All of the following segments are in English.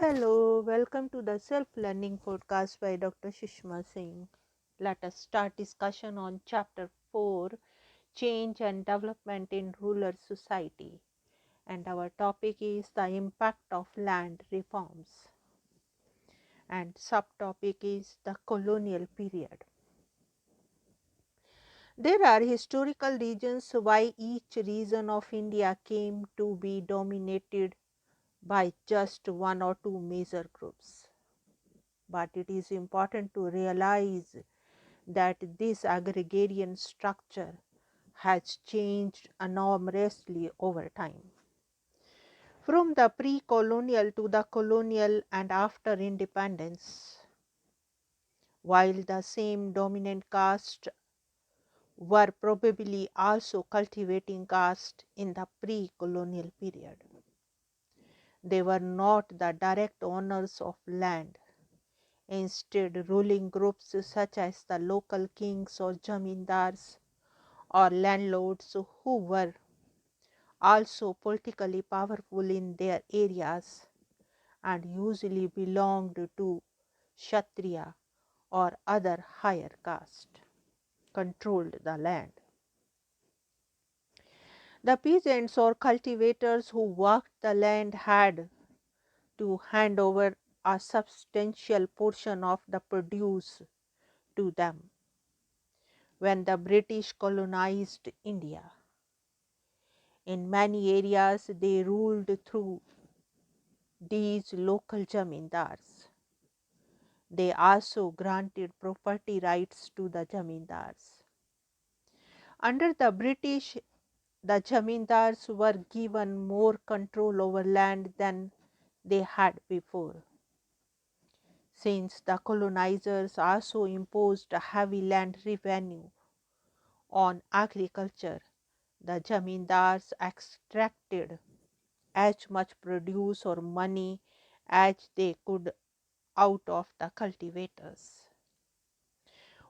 Hello, welcome to the Self-Learning Podcast by Dr. Sushma Singh. Let us start discussion on Chapter 4, Change and Development in Rural Society. And our topic is the impact of land reforms. And subtopic is the Colonial Period. There are historical reasons why each region of India came to be dominated by just one or two major groups. But it is important to realize that this agrarian structure has changed enormously over time. From the pre-colonial to the colonial and after independence, while the same dominant caste were probably also cultivating caste in the pre-colonial period. They were not the direct owners of land. Instead, ruling groups such as the local kings or jamindars or landlords who were also politically powerful in their areas and usually belonged to Kshatriya or other higher caste, controlled the land. The peasants or cultivators who worked the land had to hand over a substantial portion of the produce to them when the British colonized India. In many areas, they ruled through these local jamindars. They also granted property rights to the jamindars. Under the British, the jamindars were given more control over land than they had before. Since the colonizers also imposed a heavy land revenue on agriculture, the jamindars extracted as much produce or money as they could out of the cultivators.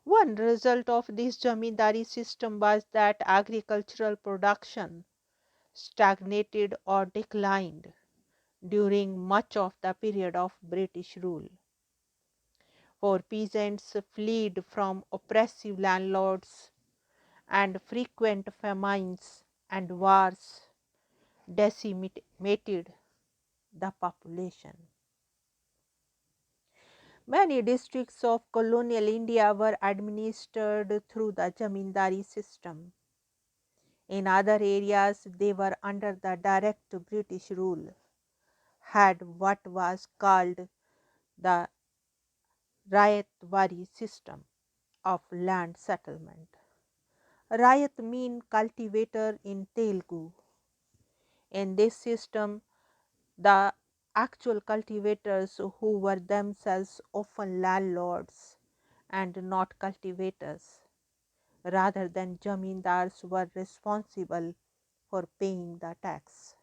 One result of this Jamindari system was that agricultural production stagnated or declined during much of the period of British rule. For peasants fled from oppressive landlords and frequent famines and wars decimated the population. Many districts of colonial India were administered through the Jamindari system. In other areas, they were under the direct British rule, had what was called the Rayatwari system of land settlement. Rayat means cultivator in Telugu. In this system, the actual cultivators, who were themselves often landlords and not cultivators, rather than jamindars, were responsible for paying the tax.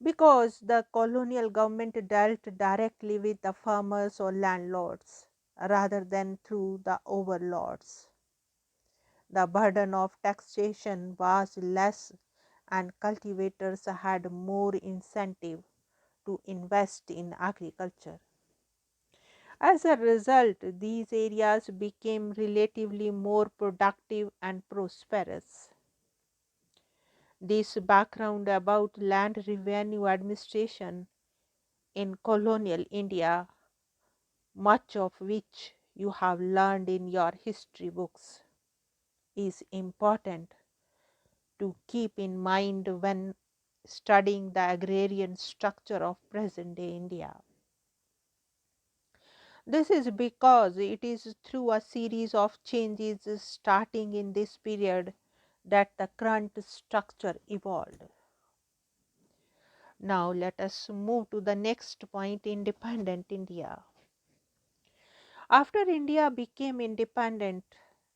Because the colonial government dealt directly with the farmers or landlords rather than through the overlords, the burden of taxation was less and cultivators had more incentive to invest in agriculture. As a result, these areas became relatively more productive and prosperous. This background about land revenue administration in colonial India, much of which you have learned in your history books, is important to keep in mind when studying the agrarian structure of present day India. This is because it is through a series of changes starting in this period that the current structure evolved. Now let us move to the next point, independent India. After India became independent,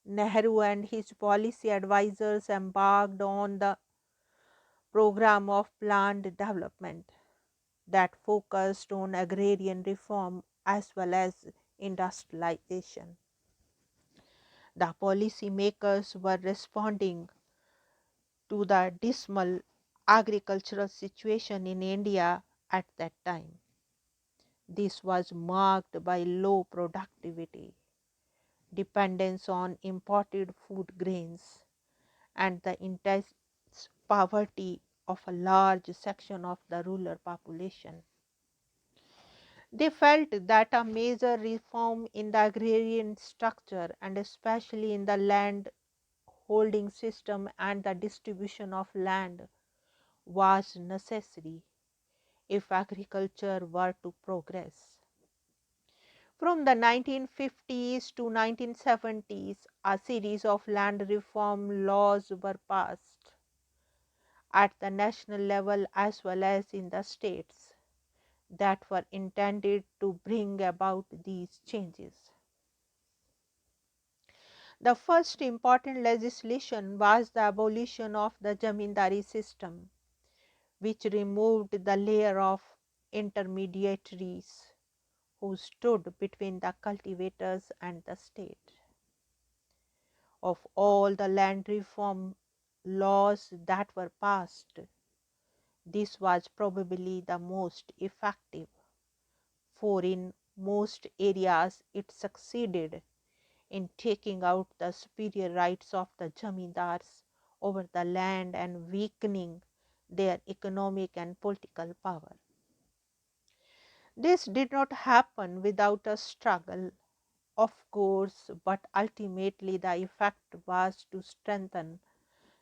Nehru and his policy advisors embarked on the program of planned development that focused on agrarian reform as well as industrialization. The policy makers were responding to the dismal agricultural situation in India at that time. This was marked by low productivity, dependence on imported food grains, and the intense poverty of a large section of the rural population. They felt that a major reform in the agrarian structure, and especially in the land holding system and the distribution of land, was necessary if agriculture were to progress. From the 1950s to 1970s, a series of land reform laws were passed at the national level as well as in the states that were intended to bring about these changes. The first important legislation was the abolition of the Jamindari system, which removed the layer of intermediaries who stood between the cultivators and the state. Of all the land reform laws that were passed, this was probably the most effective, for in most areas it succeeded in taking out the superior rights of the jamindars over the land and weakening their economic and political power. This did not happen without a struggle, of course, but ultimately the effect was to strengthen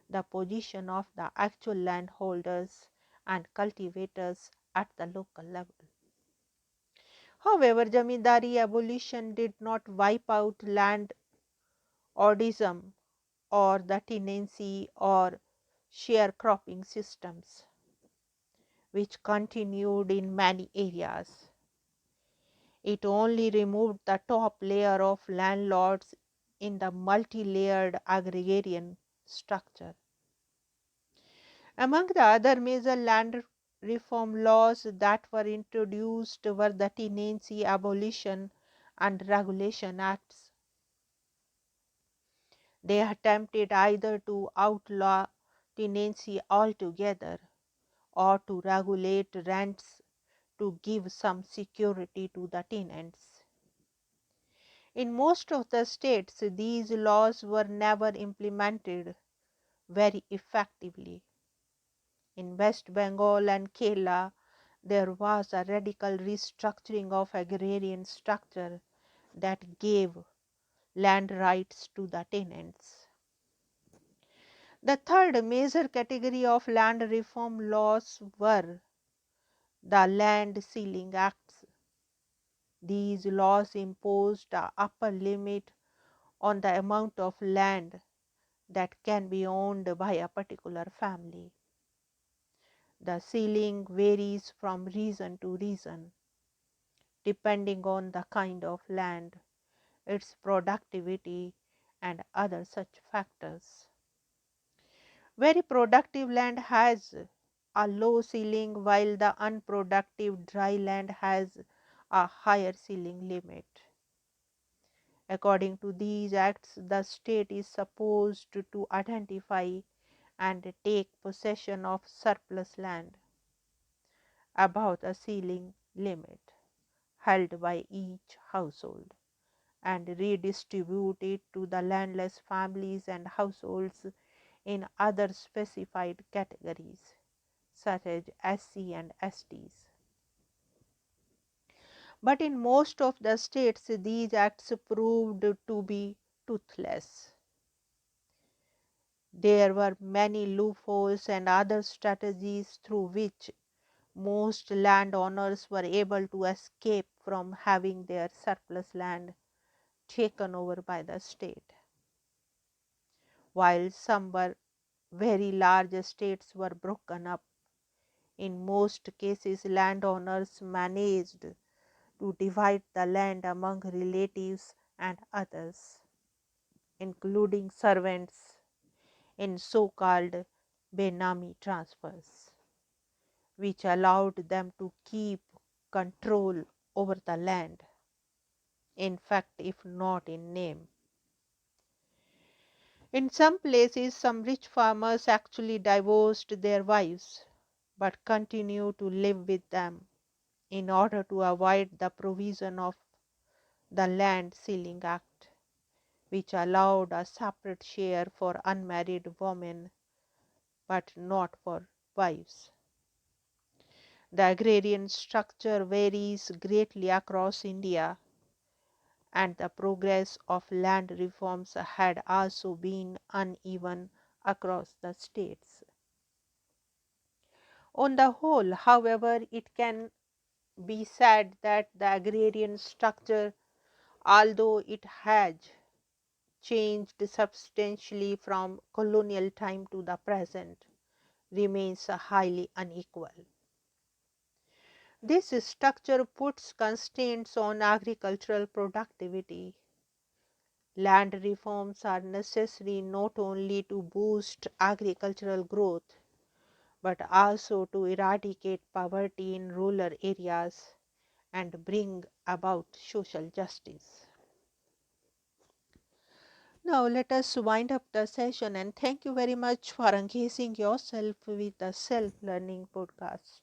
the position of the actual landholders and cultivators at the local level. However, Jamindari abolition did not wipe out land ordism or the tenancy or sharecropping systems, which continued in many areas. It only removed the top layer of landlords in the multi-layered agrarian structure. Among the other major land reform laws that were introduced were the Tenancy Abolition and Regulation Acts. They attempted either to outlaw tenancy altogether or to regulate rents to give some security to the tenants. In most of the states, these laws were never implemented very effectively. In West Bengal and Kerala, there was a radical restructuring of agrarian structure that gave land rights to the tenants. The third major category of land reform laws were the Land Ceiling Acts. These laws imposed a upper limit on the amount of land that can be owned by a particular family. The ceiling varies from region to region, depending on the kind of land, its productivity, and other such factors. Very productive land has a low ceiling, while the unproductive dry land has a higher ceiling limit. According to these acts, the state is supposed to identify and take possession of surplus land above the ceiling limit held by each household and redistribute it to the landless families and households in other specified categories such as SC and STs. But in most of the states, these acts proved to be toothless. There were many loopholes and other strategies through which most landowners were able to escape from having their surplus land taken over by the state. While some were very large estates were broken up, in most cases landowners managed to divide the land among relatives and others, including servants, in so-called Benami transfers, which allowed them to keep control over the land, in fact, if not in name. In some places, some rich farmers actually divorced their wives but continued to live with them in order to avoid the provision of the Land Ceiling Act, which allowed a separate share for unmarried women but not for wives. The agrarian structure varies greatly across India, and the progress of land reforms had also been uneven across the states. On the whole, however, it can be said that the agrarian structure, although it has changed substantially from colonial time to the present, remains highly unequal. This structure puts constraints on agricultural productivity. Land reforms are necessary not only to boost agricultural growth but also to eradicate poverty in rural areas and bring about social justice. Now, let us wind up the session and thank you very much for engaging yourself with the Self Learning Podcast.